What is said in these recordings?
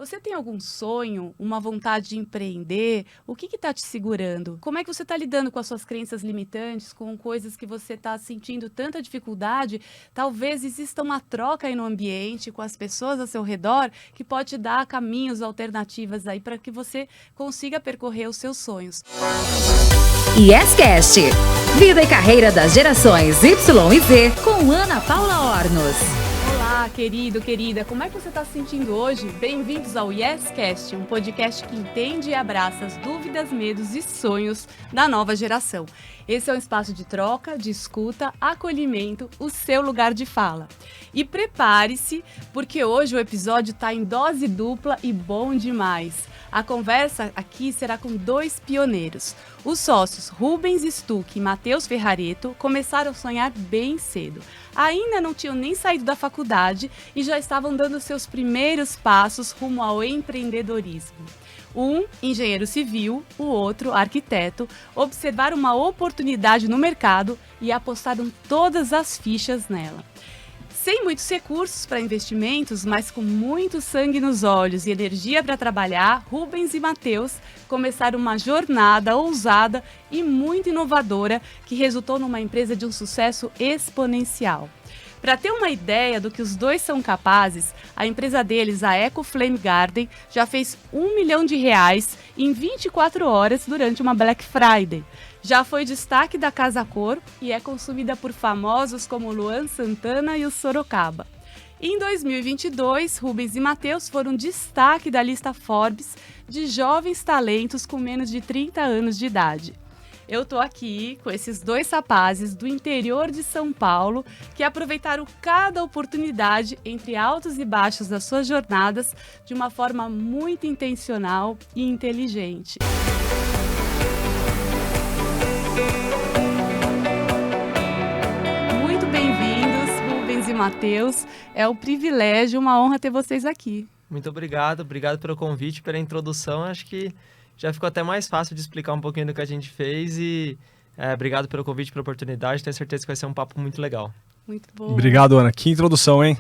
Você tem algum sonho, uma vontade de empreender? O que está te segurando? Como é que você está lidando com as suas crenças limitantes, com coisas que você está sentindo tanta dificuldade? Talvez exista uma troca aí no ambiente, com as pessoas ao seu redor, que pode te dar caminhos, alternativas aí para que você consiga percorrer os seus sonhos. YesCast, vida e carreira das gerações Y e Z, com Ana Paula Ornos. Olá, querido, querida, como é que você está se sentindo hoje? Bem-vindos ao YesCast, um podcast que entende e abraça as dúvidas, medos e sonhos da nova geração. Esse é um espaço de troca, de escuta, acolhimento, o seu lugar de fala. E prepare-se, porque hoje o episódio está em dose dupla e bom demais. A conversa aqui será com dois pioneiros. Os sócios Rubens Stuck e Matheus Ferrareto começaram a sonhar bem cedo. Ainda não tinham nem saído da faculdade e já estavam dando seus primeiros passos rumo ao empreendedorismo. Um, engenheiro civil, o outro, arquiteto, observaram uma oportunidade no mercado e apostaram todas as fichas nela. Sem muitos recursos para investimentos, mas com muito sangue nos olhos e energia para trabalhar, Rubens e Matheus começaram uma jornada ousada e muito inovadora que resultou numa empresa de um sucesso exponencial. Para ter uma ideia do que os dois são capazes, a empresa deles, a Eco Flame Garden, já fez R$1 milhão em 24 horas durante uma Black Friday. Já foi destaque da Casa Cor e é consumida por famosos como Luan Santana e o Sorocaba. Em 2022, Rubens e Matheus foram destaque da lista Forbes de jovens talentos com menos de 30 anos de idade. Eu tô aqui com esses dois rapazes do interior de São Paulo que aproveitaram cada oportunidade entre altos e baixos das suas jornadas de uma forma muito intencional e inteligente. Muito bem-vindos, Rubens e Matheus. É um privilégio, uma honra ter vocês aqui. Muito obrigado pelo convite, pela introdução. Acho que já ficou até mais fácil de explicar um pouquinho do que a gente fez e obrigado pelo convite, pela oportunidade. Tenho certeza que vai ser um papo muito legal. Muito bom. Obrigado, Ana. Que introdução, hein?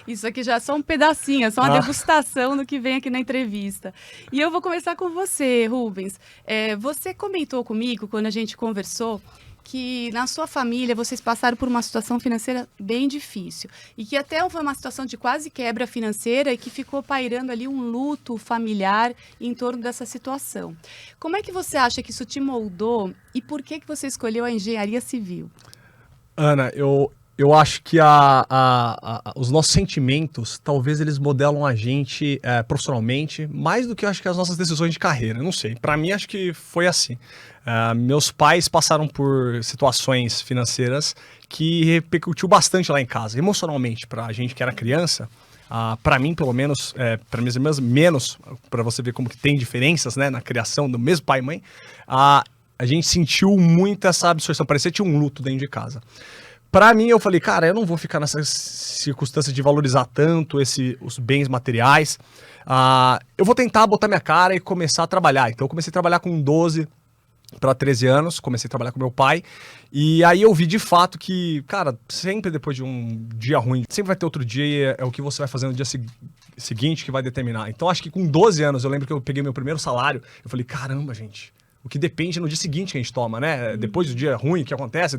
Isso aqui já é só um pedacinho, é só uma degustação do que vem aqui na entrevista. E eu vou começar com você, Rubens. Você comentou comigo, quando a gente conversou, que na sua família vocês passaram por uma situação financeira bem difícil e que até foi uma situação de quase quebra financeira e que ficou pairando ali um luto familiar em torno dessa situação. Como é que você acha que isso te moldou e por que você escolheu a engenharia civil? Ana, eu acho que os nossos sentimentos, talvez eles modelam a gente profissionalmente, mais do que eu acho que as nossas decisões de carreira. Não sei, para mim acho que foi assim. Meus pais passaram por situações financeiras que repercutiu bastante lá em casa, emocionalmente, para a gente que era criança. Para mim, pelo menos, para minhas irmãs, menos, para você ver como que tem diferenças, né, na criação do mesmo pai e mãe, a gente sentiu muito essa absorção, parecia que tinha um luto dentro de casa. Para mim, eu falei, cara, eu não vou ficar nessa circunstância de valorizar tanto os bens materiais. Eu vou tentar botar minha cara e começar a trabalhar. Então, eu comecei a trabalhar com 12 para 13 anos, comecei a trabalhar com meu pai. E aí eu vi de fato que, cara, sempre depois de um dia ruim, sempre vai ter outro dia e é o que você vai fazer no dia seguinte que vai determinar. Então, acho que com 12 anos, eu lembro que eu peguei meu primeiro salário, eu falei, caramba, gente. O que depende no dia seguinte que a gente toma, né? Depois do dia ruim que acontece,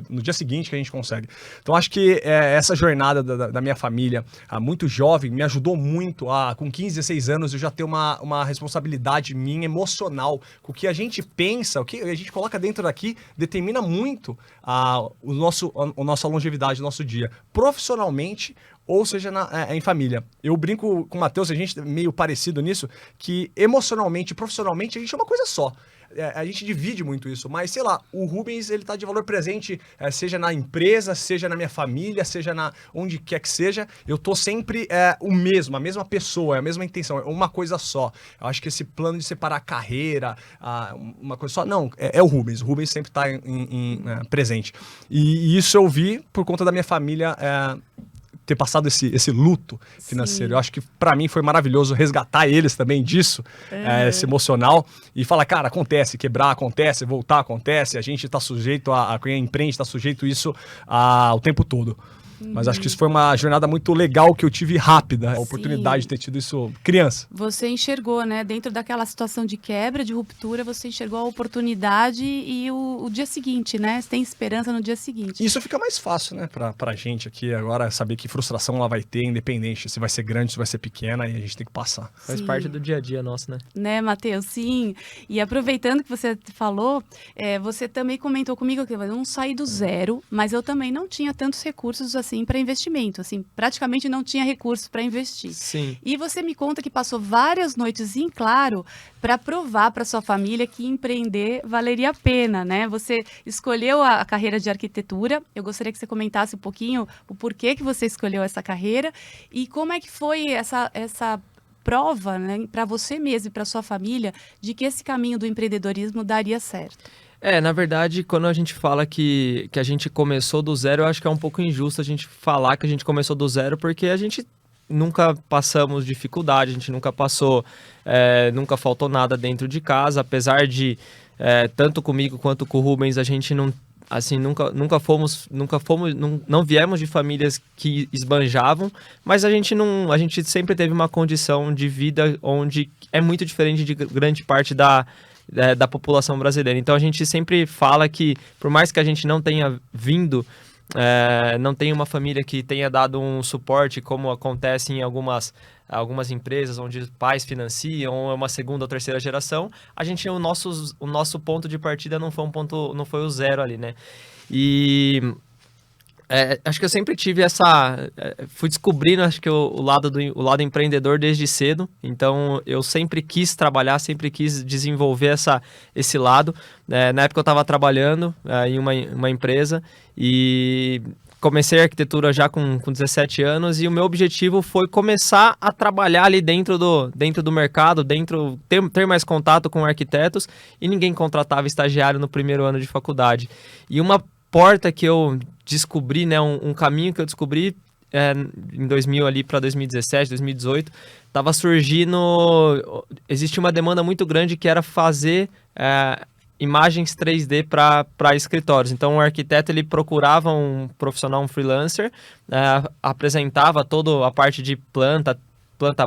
no dia seguinte que a gente consegue. Então, acho que essa jornada da minha família, muito jovem, me ajudou muito com 15, 16 anos, eu já ter uma responsabilidade minha emocional. Com o que a gente pensa, o que a gente coloca dentro daqui, determina muito a nossa longevidade, o nosso dia. Profissionalmente, ou seja, em família. Eu brinco com o Matheus, a gente é meio parecido nisso, que emocionalmente e profissionalmente a gente é uma coisa só. A gente divide muito isso, mas sei lá, o Rubens, ele tá de valor presente, seja na empresa, seja na minha família, seja onde quer que seja, eu tô sempre a mesma pessoa, a mesma intenção, é uma coisa só. Eu acho que esse plano de separar a carreira, uma coisa só, não, é o Rubens sempre tá presente. E isso eu vi por conta da minha família ter passado esse luto financeiro. Sim. Eu acho que para mim foi maravilhoso resgatar eles também disso, esse emocional, e falar, cara, acontece, quebrar acontece, voltar acontece, a gente tá sujeito quem empreende tá sujeito a isso o tempo todo. Mas acho que isso foi uma jornada muito legal que eu tive rápida, a oportunidade de ter tido isso criança. Você enxergou, né? Dentro daquela situação de quebra, de ruptura, você enxergou a oportunidade e o dia seguinte, né? Você tem esperança no dia seguinte. Isso fica mais fácil, né, pra gente aqui agora, saber que frustração ela vai ter, independente se vai ser grande, se vai ser pequena, e a gente tem que passar. Faz Sim. parte do dia a dia nosso, né? Né, Matheus? Sim. E aproveitando que você falou, você também comentou comigo que eu não saí do zero, mas eu também não tinha tantos recursos assim para investimento, assim, praticamente não tinha recursos para investir. Sim. E você me conta que passou várias noites em claro para provar para sua família que empreender valeria a pena, né? Você escolheu a carreira de arquitetura. Eu gostaria que você comentasse um pouquinho o porquê que você escolheu essa carreira e como é que foi essa prova, né, para você mesmo e para sua família de que esse caminho do empreendedorismo daria certo. Na verdade, quando a gente fala que a gente começou do zero, eu acho que é um pouco injusto a gente falar que a gente começou do zero, porque a gente nunca passamos dificuldade, a gente nunca passou, nunca faltou nada dentro de casa, apesar de, tanto comigo quanto com o Rubens, a gente não, assim, não viemos de famílias que esbanjavam, mas a gente sempre teve uma condição de vida onde é muito diferente de grande parte da população brasileira. Então a gente sempre fala que, por mais que a gente não tenha vindo, não tenha uma família que tenha dado um suporte, como acontece em algumas empresas onde os pais financiam, ou é uma segunda ou terceira geração, a gente, o nosso ponto de partida não foi o zero ali, né? E acho que eu sempre tive fui descobrindo, acho que o lado empreendedor desde cedo. Então eu sempre quis trabalhar, sempre quis desenvolver esse lado. Na época eu estava trabalhando em uma empresa e comecei a arquitetura já com 17 anos, e o meu objetivo foi começar a trabalhar ali dentro do mercado, ter mais contato com arquitetos, e ninguém contratava estagiário no primeiro ano de faculdade. E uma porta que eu descobri, né, um caminho que eu descobri em 2000 ali para 2017, 2018, estava surgindo, existia uma demanda muito grande que era fazer imagens 3D para escritórios. Então o arquiteto ele procurava um profissional, um freelancer, apresentava toda a parte de planta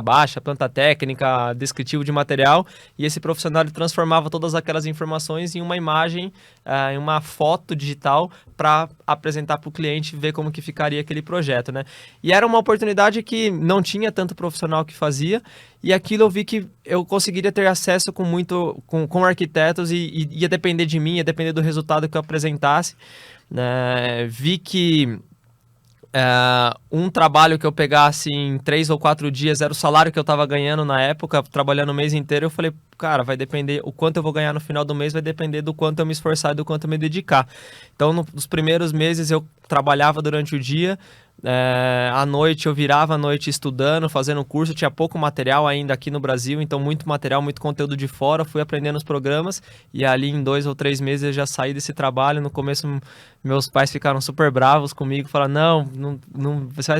baixa, planta técnica, descritivo de material, e esse profissional ele transformava todas aquelas informações em uma imagem, em uma foto digital para apresentar para o cliente, ver como que ficaria aquele projeto, né? E era uma oportunidade que não tinha tanto profissional que fazia, e aquilo eu vi que eu conseguiria ter acesso com arquitetos, e ia depender de mim, ia depender do resultado que eu apresentasse, né? Vi que um trabalho que eu pegasse em 3 ou 4 dias era o salário que eu estava ganhando na época, trabalhando o mês inteiro. Eu falei, cara, vai depender, o quanto eu vou ganhar no final do mês vai depender do quanto eu me esforçar e do quanto eu me dedicar. Então, nos primeiros meses eu trabalhava durante o dia, à noite eu virava a noite estudando, fazendo curso. Tinha pouco material ainda aqui no Brasil, então muito material, muito conteúdo de fora. Fui aprendendo os programas, e ali em 2 ou 3 meses eu já saí desse trabalho. No começo meus pais ficaram super bravos comigo, falaram, não, você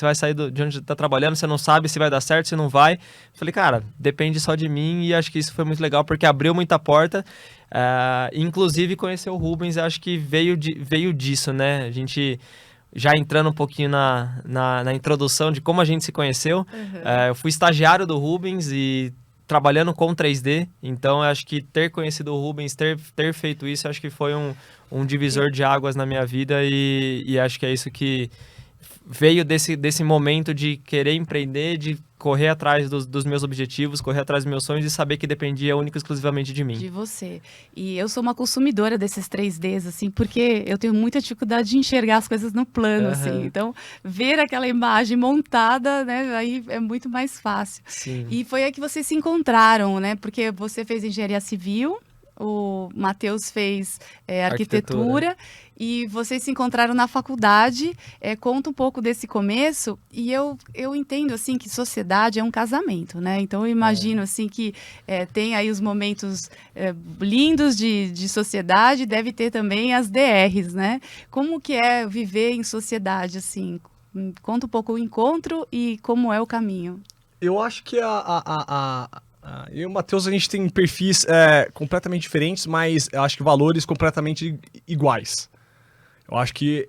vai sair de onde está trabalhando, você não sabe se vai dar certo, se não vai. Falei, cara, depende só de mim, e acho que isso foi muito legal, porque abriu muita porta. Inclusive conhecer o Rubens, acho que veio disso, né? A gente, já entrando um pouquinho na introdução de como a gente se conheceu, eu fui estagiário do Rubens e trabalhando com 3D, então eu acho que ter conhecido o Rubens, ter feito isso, acho que foi um divisor de águas na minha vida, e acho que é isso que veio desse momento de querer empreender, de correr atrás dos meus objetivos, correr atrás dos meus sonhos, e saber que dependia única e exclusivamente de mim. De você. E eu sou uma consumidora desses 3Ds, assim, porque eu tenho muita dificuldade de enxergar as coisas no plano, assim. Então, ver aquela imagem montada, né, aí é muito mais fácil. Sim. E foi aí que vocês se encontraram, né? Porque você fez engenharia civil, o Matheus fez arquitetura, e vocês se encontraram na faculdade. Conta um pouco desse começo, e eu entendo assim que sociedade é um casamento, né? Então eu imagino assim que tem aí os momentos lindos de sociedade, deve ter também as DRs, né? Como que é viver em sociedade, assim? Conta um pouco o encontro e como é o caminho. Eu acho que eu e o Matheus, a gente tem perfis completamente diferentes, mas eu acho que valores completamente iguais. Eu acho que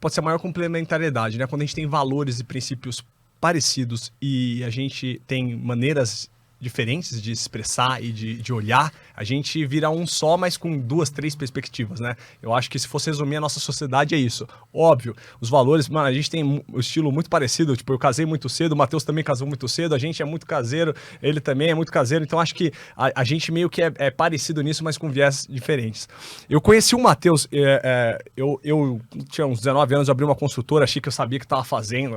pode ser a maior complementariedade, né? Quando a gente tem valores e princípios parecidos e a gente tem maneiras diferentes de expressar e de olhar, a gente vira um só, mas com 2, 3 perspectivas, né? Eu acho que se fosse resumir a nossa sociedade é isso. Óbvio, os valores, mano, a gente tem um estilo muito parecido, tipo, eu casei muito cedo, o Matheus também casou muito cedo, a gente é muito caseiro, ele também é muito caseiro, então acho que a gente meio que é parecido nisso, mas com viés diferentes. Eu conheci o Matheus, eu tinha uns 19 anos, eu abri uma construtora, achei que eu sabia o que estava fazendo,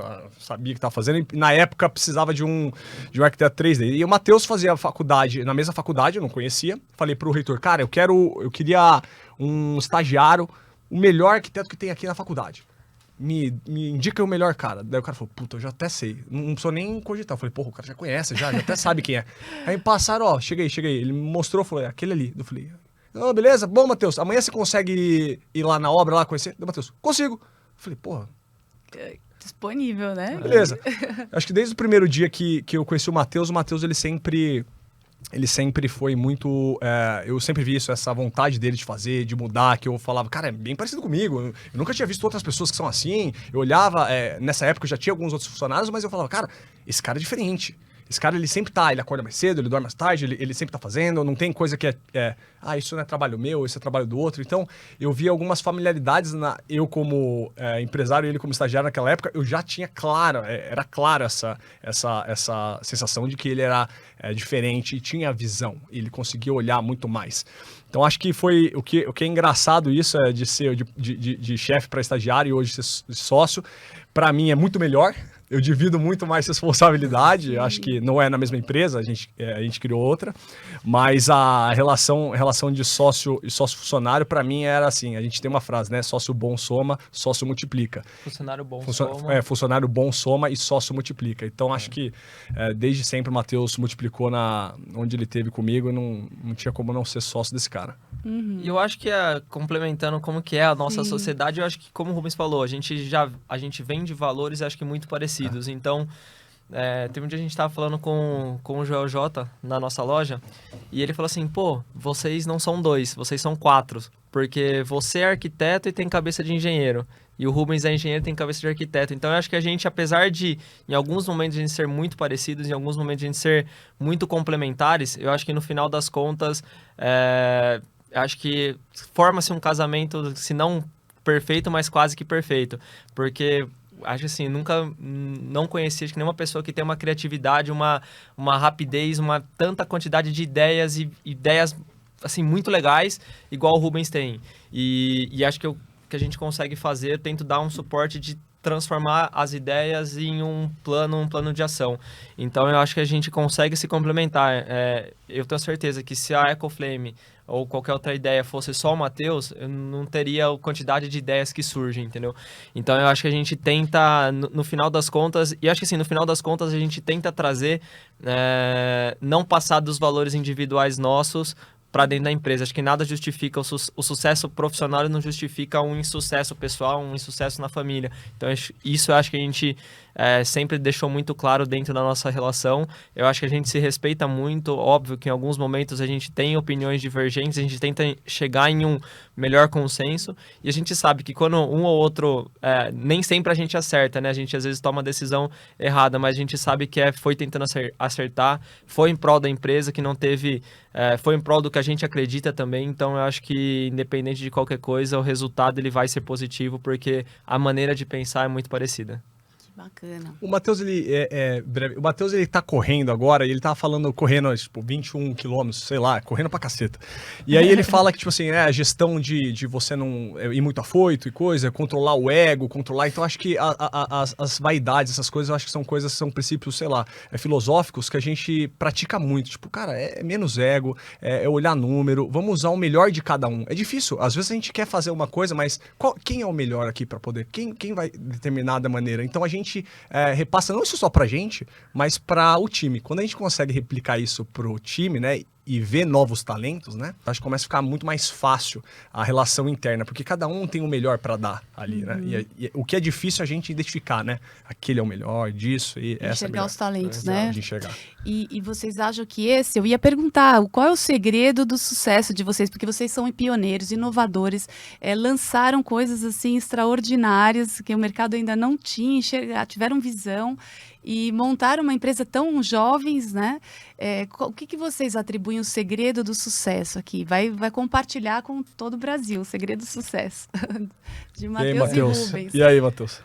e na época precisava de um arquiteto 3D, e o Matheus fazia faculdade, na mesma faculdade, eu não conhecia. Falei pro reitor, cara, eu queria um estagiário, o melhor arquiteto que tem aqui na faculdade. Me indica o melhor cara. Daí o cara falou, puta, eu já até sei. Não precisou nem cogitar. Eu falei, porra, o cara já conhece, já até sabe quem é. Aí passaram, ó, chega aí. Ele me mostrou, falou, aquele ali. Eu falei, não, beleza, bom, Matheus, amanhã você consegue ir lá na obra, lá conhecer? Daí, Matheus, consigo. Eu falei, porra. Disponível, né? Beleza. Acho que desde o primeiro dia que eu conheci o Matheus ele sempre foi muito... eu sempre vi isso, essa vontade dele de fazer, de mudar, que eu falava, cara, é bem parecido comigo. Eu nunca tinha visto outras pessoas que são assim. Eu olhava, nessa época eu já tinha alguns outros funcionários, mas eu falava, cara, esse cara é diferente. Esse cara, ele sempre ele acorda mais cedo, ele dorme mais tarde, ele sempre tá fazendo, não tem coisa que isso não é trabalho meu, isso é trabalho do outro. Então, eu vi algumas familiaridades, eu como empresário e ele como estagiário naquela época, eu já tinha era clara essa sensação de que ele era diferente e tinha visão, ele conseguia olhar muito mais. Então, acho que foi o que é engraçado isso, de ser de chefe para estagiário e hoje ser sócio, para mim é muito melhor. Eu divido muito mais responsabilidade, acho que não é na mesma empresa, a gente criou outra, mas a relação de sócio e sócio-funcionário, para mim, era assim, a gente tem uma frase, né? Sócio bom soma, sócio multiplica. Funcionário bom soma. Funcionário bom soma e sócio multiplica. Então, acho que desde sempre o Matheus multiplicou onde ele teve comigo, não tinha como não ser sócio desse cara. E eu acho que, complementando como que é a nossa sociedade, eu acho que, como o Rubens falou, a gente vem de valores, acho que muito parecidos. Então, teve um dia a gente estava falando com o Joel J na nossa loja, e ele falou assim, pô, vocês não são 2, vocês são 4, porque você é arquiteto e tem cabeça de engenheiro, e o Rubens é engenheiro e tem cabeça de arquiteto. Então, eu acho que a gente, apesar de, em alguns momentos, a gente ser muito parecidos, em alguns momentos a gente ser muito complementares, eu acho que no final das contas, acho que forma-se um casamento, se não perfeito, mas quase que perfeito. Porque, acho assim, não conheci acho que nenhuma pessoa que tem uma criatividade, uma rapidez, tanta quantidade de ideias e ideias, assim, muito legais, igual o Rubens tem. E acho que o que a gente consegue fazer, eu tento dar um suporte de transformar as ideias em um plano de ação. Então, eu acho que a gente consegue se complementar. Eu tenho certeza que se a Ecoflame ou qualquer outra ideia fosse só o Matheus, eu não teria a quantidade de ideias que surgem, entendeu? Então, eu acho que a gente tenta, no final das contas, e acho que assim, no final das contas, a gente tenta trazer, não passar dos valores individuais nossos para dentro da empresa. Acho que nada justifica o sucesso profissional e não justifica um insucesso pessoal, um insucesso na família. Então, isso eu acho que a gente sempre deixou muito claro dentro da nossa relação. Eu acho que a gente se respeita muito. Óbvio que em alguns momentos a gente tem opiniões divergentes, a gente tenta chegar em um melhor consenso. E a gente sabe que quando um ou outro... nem sempre a gente acerta, né? A gente às vezes toma a decisão errada, mas a gente sabe que foi tentando acertar, foi em prol da empresa, que não teve... foi em prol do que a gente acredita também. Então, eu acho que independente de qualquer coisa, o resultado ele vai ser positivo, porque a maneira de pensar é muito parecida. Bacana. O Matheus, o Matheus, ele tá correndo agora, e ele tá correndo, tipo, 21 quilômetros, sei lá, correndo pra caceta. E aí ele fala que, tipo assim, a gestão de você não ir muito afoito e coisa, controlar o ego, então acho que as vaidades, essas coisas, eu acho que são princípios, sei lá, filosóficos que a gente pratica muito. Tipo, cara, é menos ego, é olhar número, vamos usar o melhor de cada um. É difícil, às vezes a gente quer fazer uma coisa, mas quem é o melhor aqui pra poder? Quem vai determinar da maneira? Então a gente repassa não isso só pra gente, mas para o time. Quando a gente consegue replicar isso pro time, né, e ver novos talentos, né? Acho que começa a ficar muito mais fácil a relação interna, porque cada um tem o melhor para dar ali, né? E o que é difícil é a gente identificar, né? Aquele é o melhor disso e essa é a enxergar melhor. os talentos, Exato, né? de enxergar. E vocês acham que eu ia perguntar, qual é o segredo do sucesso de vocês? Porque vocês são pioneiros, inovadores, lançaram coisas assim extraordinárias que o mercado ainda não tinha, tiveram visão e montaram uma empresa tão jovens, né? O que vocês atribuem o segredo do sucesso aqui? Vai compartilhar com todo o Brasil o segredo do sucesso. De E aí, Matheus e Matheus? Rubens. E aí, Matheus?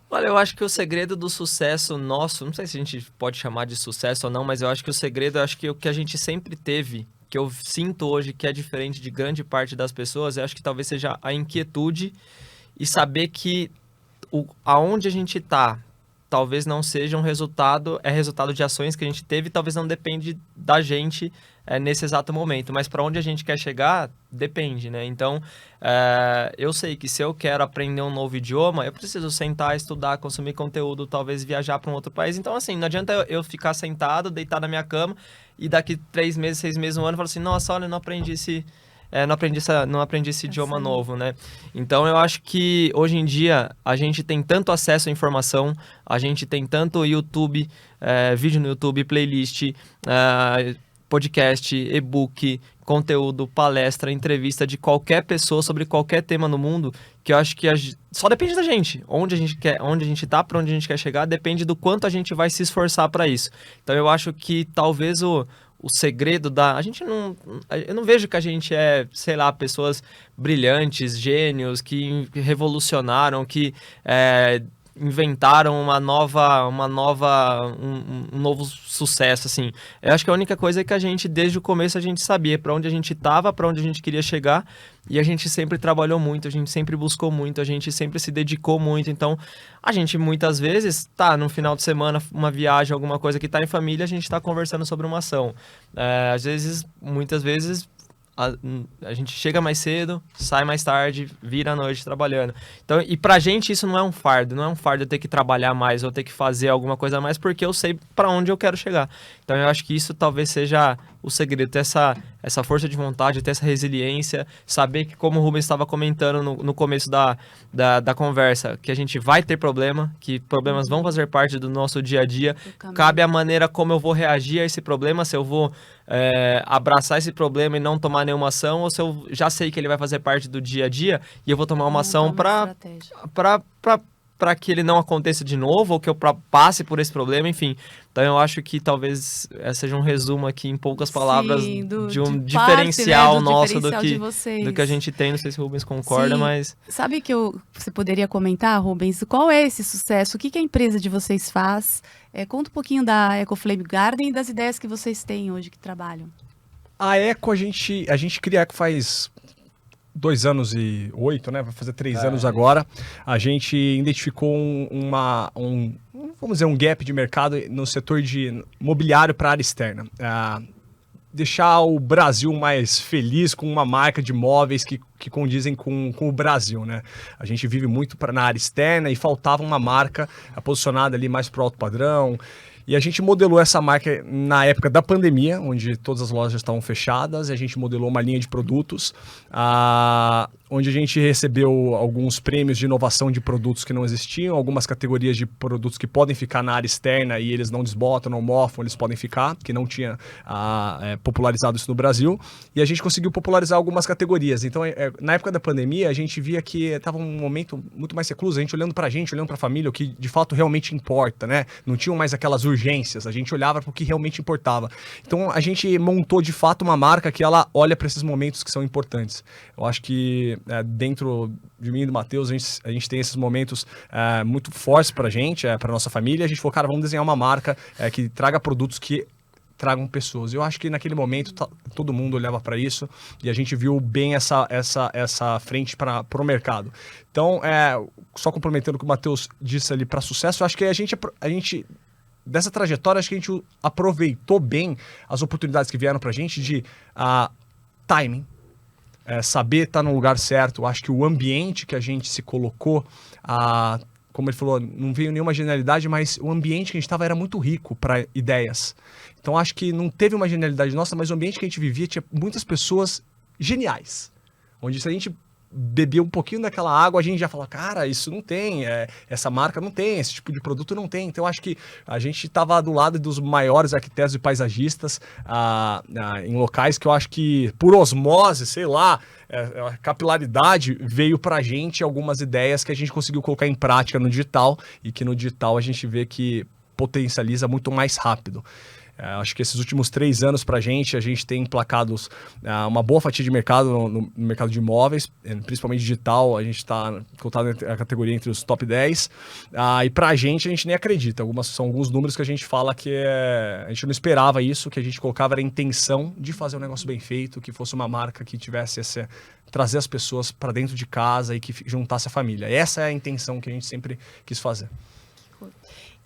Olha, eu acho que o segredo do sucesso nosso, não sei se a gente pode chamar de sucesso ou não, mas eu acho que o segredo, o que a gente sempre teve, que eu sinto hoje que é diferente de grande parte das pessoas, eu acho que talvez seja a inquietude e saber que aonde a gente está, talvez não seja resultado de ações que a gente teve, talvez não depende da gente nesse exato momento, mas para onde a gente quer chegar, depende, né? Então, eu sei que se eu quero aprender um novo idioma, eu preciso sentar, estudar, consumir conteúdo, talvez viajar para um outro país. Então, assim, não adianta eu ficar sentado, deitado na minha cama e daqui 3 meses, 6 meses, um ano, eu falo assim, nossa, olha, não aprendi esse idioma novo, né? Então, eu acho que hoje em dia a gente tem tanto acesso à informação, a gente tem tanto YouTube, vídeo no YouTube, playlist, podcast, e-book, conteúdo, palestra, entrevista de qualquer pessoa sobre qualquer tema no mundo, que eu acho que só depende da gente. Onde a gente tá, para onde a gente quer chegar, depende do quanto a gente vai se esforçar para isso. Então, eu acho que talvez o segredo eu não vejo que a gente sei lá, pessoas brilhantes, gênios, que revolucionaram, que inventaram um novo sucesso, assim. Eu acho que a única coisa é que a gente, desde o começo, a gente sabia para onde a gente estava, para onde a gente queria chegar, e a gente sempre trabalhou muito, a gente sempre buscou muito, a gente sempre se dedicou muito. Então, a gente muitas vezes no final de semana, uma viagem, alguma coisa que tá em família, a gente tá conversando sobre uma ação. Muitas vezes, a gente chega mais cedo, sai mais tarde, vira à noite trabalhando. Então, e pra gente isso não é um fardo eu ter que trabalhar mais ou ter que fazer alguma coisa a mais, porque eu sei pra onde eu quero chegar. Então eu acho que isso talvez seja o segredo, ter essa força de vontade, ter essa resiliência, saber que, como o Rubens estava comentando no começo da conversa, que a gente vai ter problema, que problemas vão fazer parte do nosso dia a dia, cabe a maneira como eu vou reagir a esse problema, se eu vou abraçar esse problema e não tomar nenhuma ação, ou se eu já sei que ele vai fazer parte do dia a dia e eu vou tomar uma ação para que ele não aconteça de novo, ou que eu passe por esse problema, enfim. Então eu acho que talvez seja um resumo aqui em poucas palavras de um diferencial nosso do que a gente tem. Não sei se o Rubens concorda, Sim. mas... Sabe que você poderia comentar, Rubens, qual é esse sucesso? O que a empresa de vocês faz? Conta um pouquinho da Ecoflame Garden e das ideias que vocês têm hoje que trabalham. A Eco, a gente cria a Eco faz 2 anos e 8, né? Vai fazer 3 anos agora. A gente identificou vamos dizer, um gap de mercado no setor de mobiliário para a área externa. Deixar o Brasil mais feliz com uma marca de móveis que condizem com o Brasil, né? A gente vive muito na área externa e faltava uma marca posicionada ali mais para o alto padrão. E a gente modelou essa marca na época da pandemia, onde todas as lojas estavam fechadas, e a gente modelou uma linha de produtos, onde a gente recebeu alguns prêmios de inovação de produtos que não existiam, algumas categorias de produtos que podem ficar na área externa e eles não desbotam, não mofam, eles podem ficar, que não tinha popularizado isso no Brasil, e a gente conseguiu popularizar algumas categorias. Então, na época da pandemia, a gente via que estava um momento muito mais recluso, a gente olhando para a família, o que de fato realmente importa, né? Não tinham mais aquelas urgências, a gente olhava para o que realmente importava. Então, a gente montou de fato uma marca que ela olha para esses momentos que são importantes. Eu acho que dentro de mim e do Matheus, a gente tem esses momentos muito fortes pra gente, pra nossa família. A gente falou, cara, vamos desenhar uma marca que traga produtos que tragam pessoas. Eu acho que naquele momento todo mundo olhava para isso e a gente viu bem essa frente para o mercado. Então, só complementando o que o Matheus disse ali para sucesso, eu acho que a gente dessa trajetória, acho que a gente aproveitou bem as oportunidades que vieram pra gente de timing, saber estar no lugar certo. Eu acho que o ambiente que a gente se colocou, como ele falou, não veio nenhuma genialidade, mas o ambiente que a gente estava era muito rico para ideias. Então acho que não teve uma genialidade nossa, mas o ambiente que a gente vivia tinha muitas pessoas geniais. Onde se a gente bebia um pouquinho daquela água, a gente já fala, cara, isso não tem, essa marca não tem, esse tipo de produto não tem. Então acho que a gente estava do lado dos maiores arquitetos e paisagistas em locais que eu acho que por osmose, sei lá, a capilaridade veio pra gente algumas ideias que a gente conseguiu colocar em prática no digital e que no digital a gente vê que potencializa muito mais rápido. Acho que esses últimos 3 anos para a gente tem emplacado uma boa fatia de mercado no mercado de imóveis, principalmente digital. A gente está colocado na categoria entre os top 10. E para a gente nem acredita. São alguns números que a gente fala que a gente não esperava isso, que a gente colocava era a intenção de fazer um negócio bem feito, que fosse uma marca que tivesse trazer as pessoas para dentro de casa e que juntasse a família. Essa é a intenção que a gente sempre quis fazer.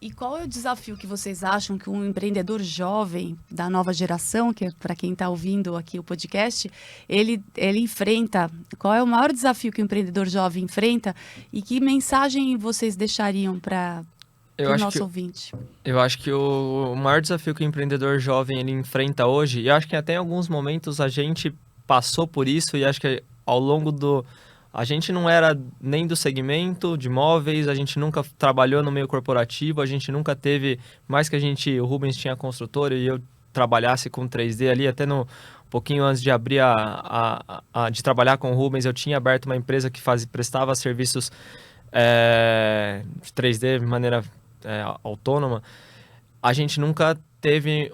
E qual é o desafio que vocês acham que um empreendedor jovem da nova geração, que é para quem está ouvindo aqui o podcast, ele enfrenta? Qual é o maior desafio que o empreendedor jovem enfrenta e que mensagem vocês deixariam para o nosso ouvinte? Eu acho que o maior desafio que o empreendedor jovem ele enfrenta hoje, e eu acho que até em alguns momentos a gente passou por isso, e acho que ao longo a gente não era nem do segmento de imóveis, a gente nunca trabalhou no meio corporativo, a gente nunca teve, mais que o Rubens tinha construtora e eu trabalhasse com 3D ali, até um pouquinho antes de abrir de trabalhar com o Rubens, eu tinha aberto uma empresa que prestava serviços de 3D de maneira autônoma. A gente nunca teve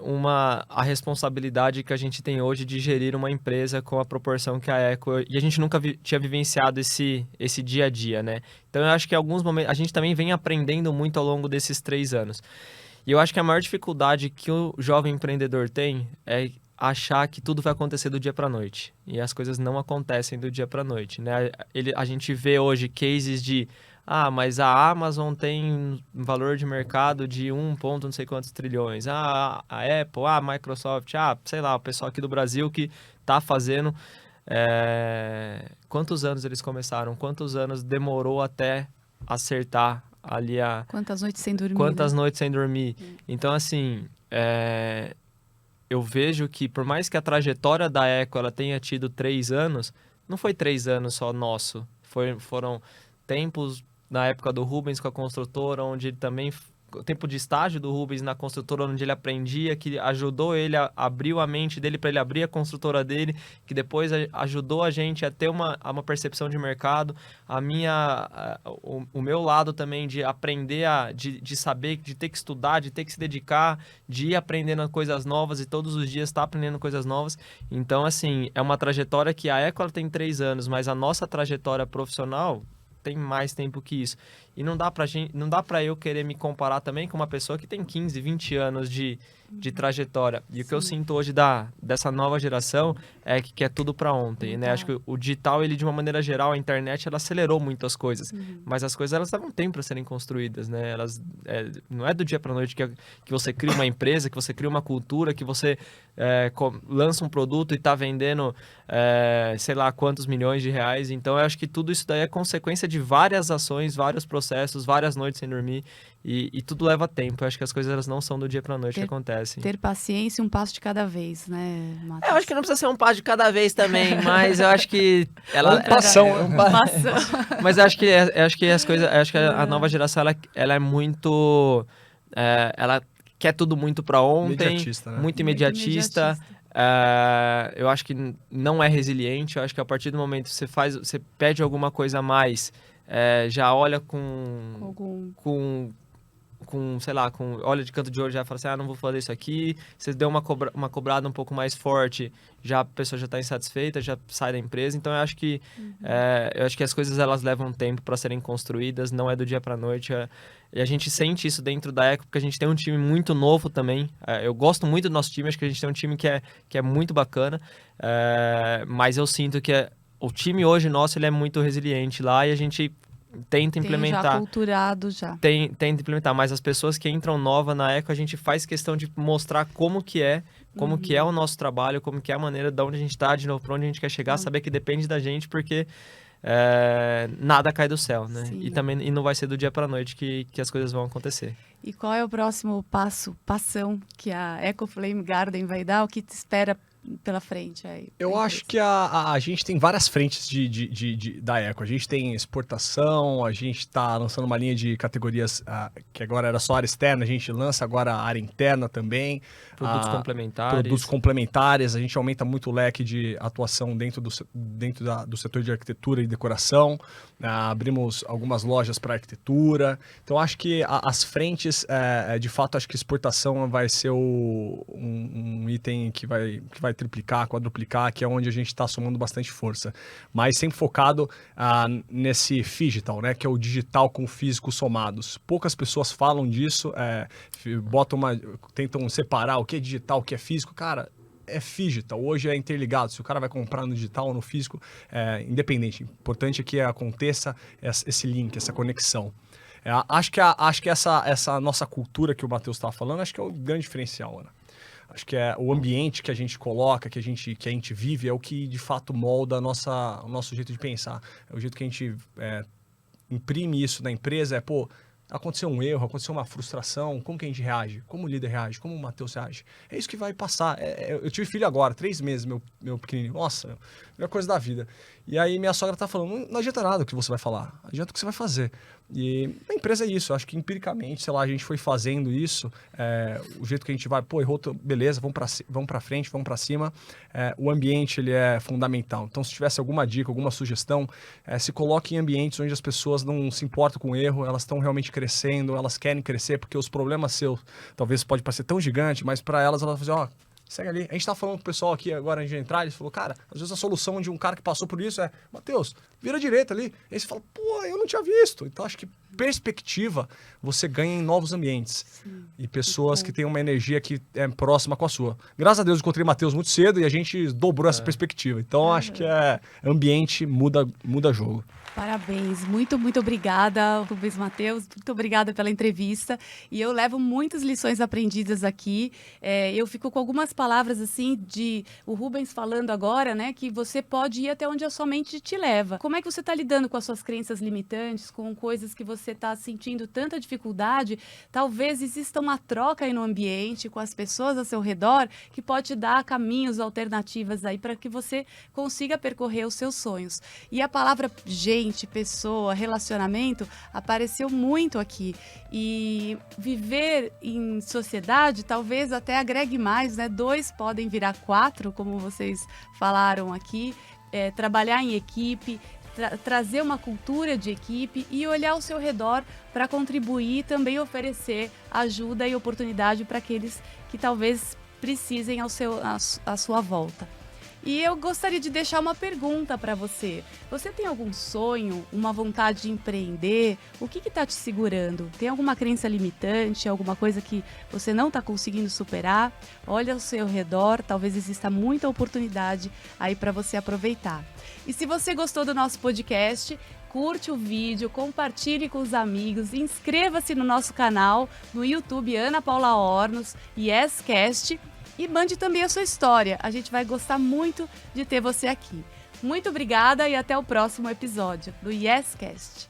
a responsabilidade que a gente tem hoje de gerir uma empresa com a proporção que a Eco... E a gente nunca tinha vivenciado esse dia a dia, né? Então, eu acho que em alguns momentos... A gente também vem aprendendo muito ao longo desses 3 anos. E eu acho que a maior dificuldade que o jovem empreendedor tem é achar que tudo vai acontecer do dia para a noite. E as coisas não acontecem do dia para a noite, né? A gente vê hoje cases de... mas a Amazon tem valor de mercado de 1 ponto não sei quantos trilhões. A Apple, a Microsoft, sei lá, o pessoal aqui do Brasil que está fazendo... Quantos anos eles começaram? Quantos anos demorou até acertar ali Quantas noites sem dormir? Quantas noites sem dormir? Então, assim... eu vejo que por mais que a trajetória da Eco ela tenha tido 3 anos, não foi 3 anos só nosso. Foram tempos... Na época do Rubens com a construtora, onde ele também... O tempo de estágio do Rubens na construtora, onde ele aprendia, que ajudou ele, abriu a mente dele para ele abrir a construtora dele, que depois ajudou a gente a ter uma percepção de mercado. O meu lado também de aprender, de saber, de ter que estudar, de ter que se dedicar, de ir aprendendo coisas novas e todos os dias estar aprendendo coisas novas. Então, assim, é uma trajetória que a Eco ela tem 3 anos, mas a nossa trajetória profissional... tem mais tempo que isso. E não dá pra eu querer me comparar também com uma pessoa que tem 15, 20 anos de trajetória. E Sim. O que eu sinto hoje dessa nova geração é que quer tudo pra ontem, né? Acho que o digital, ele de uma maneira geral, a internet, ela acelerou muito as coisas. Mas as coisas, elas levam tempo para serem construídas, né? Não é do dia pra noite que você cria uma empresa, que você cria uma cultura, que você lança um produto e tá vendendo, sei lá, quantos milhões de reais. Então, eu acho que tudo isso daí é consequência de várias ações, vários processos, várias noites sem dormir. E tudo leva tempo. Eu acho que as coisas elas não são do dia pra noite que acontecem. Ter paciência e um passo de cada vez, né, Matheus? Eu acho que não precisa ser um passo de cada vez também, mas eu acho que... Mas eu acho que as coisas... Eu acho que a nova geração, ela é muito... ela quer tudo muito pra ontem. Imediatista, né? Muito imediatista. Eu acho que não é resiliente. Eu acho que a partir do momento que você pede alguma coisa a mais, já olha sei lá, olha de canto de olho, já fala assim, não vou fazer isso aqui. Você deu uma cobrada um pouco mais forte, a pessoa já está insatisfeita, já sai da empresa. Então, eu acho que as coisas, elas levam tempo para serem construídas, não é do dia para a noite. E a gente sente isso dentro da Eco, porque a gente tem um time muito novo também. Eu gosto muito do nosso time, acho que a gente tem um time que é muito bacana, mas eu sinto que o time hoje nosso, ele é muito resiliente lá, e a gente... tenta implementar. Já culturado já. Tenta implementar, mas as pessoas que entram nova na Eco, a gente faz questão de mostrar como que é o nosso trabalho, como que é a maneira de onde a gente está, de novo, para onde a gente quer chegar, saber que depende da gente, porque nada cai do céu, né? Sim. E não vai ser do dia para a noite que as coisas vão acontecer. E qual é o próximo passão que a EcoFlame Garden vai dar? O que te espera pela frente aí? Eu acho que a gente tem várias frentes da Eco. A gente tem exportação, a gente está lançando uma linha de categorias que agora era só área externa, a gente lança agora a área interna também. Produtos complementares. Produtos complementares, a gente aumenta muito o leque de atuação dentro do setor de arquitetura e decoração. Abrimos algumas lojas para arquitetura. Então, acho que as frentes, de fato, acho que exportação vai ser um item que vai triplicar, quadruplicar, que é onde a gente está somando bastante força. Mas sempre focado nesse digital, né, que é o digital com o físico somados. Poucas pessoas falam disso, tentam separar o que é digital, o que é físico. Cara, é digital, hoje é interligado. Se o cara vai comprar no digital ou no físico, independente. O importante é que aconteça esse link, essa conexão. Acho que essa nossa cultura que o Matheus estava falando, acho que é o grande diferencial, Ana. Acho que o ambiente que a gente coloca, que a gente vive, é o que de fato molda o nosso jeito de pensar. É o jeito que a gente imprime isso na empresa, aconteceu um erro, aconteceu uma frustração, como que a gente reage? Como o líder reage? Como o Matheus reage? É isso que vai passar. Eu tive filho agora, 3 meses, meu pequenininho. Nossa, melhor coisa da vida. E aí minha sogra tá falando, não adianta nada o que você vai falar, adianta o que você vai fazer. E na empresa é isso, eu acho que empiricamente, sei lá, a gente foi fazendo isso, o jeito que a gente vai, errou, beleza, vamos pra frente, vamos pra cima. O ambiente, ele é fundamental. Então, se tivesse alguma dica, alguma sugestão, se coloque em ambientes onde as pessoas não se importam com o erro, elas estão realmente crescendo, elas querem crescer, porque os problemas seus, talvez pode parecer tão gigante, mas para elas vão fazer, segue ali. A gente tá falando com o pessoal aqui agora antes de entrar, eles falou, cara, às vezes a solução de um cara que passou por isso é, Matheus, vira à direita ali. Aí você fala, eu não tinha visto. Então acho que perspectiva você ganha em novos ambientes. Sim. E pessoas que têm uma energia que é próxima com a sua. Graças a Deus eu encontrei o Matheus muito cedo e a gente dobrou essa perspectiva. Então acho que ambiente muda jogo. Parabéns, muito obrigada, Rubens Matheus, muito obrigada pela entrevista. E eu levo muitas lições aprendidas aqui. Eu fico com algumas palavras assim o Rubens falando agora, né, que você pode ir até onde a sua mente te leva. Como é que você está lidando com as suas crenças limitantes, com coisas que você está sentindo tanta dificuldade? Talvez exista uma troca aí no ambiente, com as pessoas ao seu redor, que pode te dar caminhos, alternativas aí para que você consiga percorrer os seus sonhos. E a palavra gente, pessoa, relacionamento, apareceu muito aqui. E viver em sociedade talvez até agregue mais, né? 2 podem virar 4, como vocês falaram aqui. Trabalhar em equipe, trazer uma cultura de equipe e olhar ao seu redor para contribuir e também oferecer ajuda e oportunidade para aqueles que talvez precisem à sua volta. E eu gostaria de deixar uma pergunta para você. Você tem algum sonho, uma vontade de empreender? O que está te segurando? Tem alguma crença limitante, alguma coisa que você não está conseguindo superar? Olha ao seu redor, talvez exista muita oportunidade aí para você aproveitar. E se você gostou do nosso podcast, curte o vídeo, compartilhe com os amigos, inscreva-se no nosso canal no YouTube Ana Paula Ornos, YesCast, e mande também a sua história. A gente vai gostar muito de ter você aqui. Muito obrigada e até o próximo episódio do YesCast.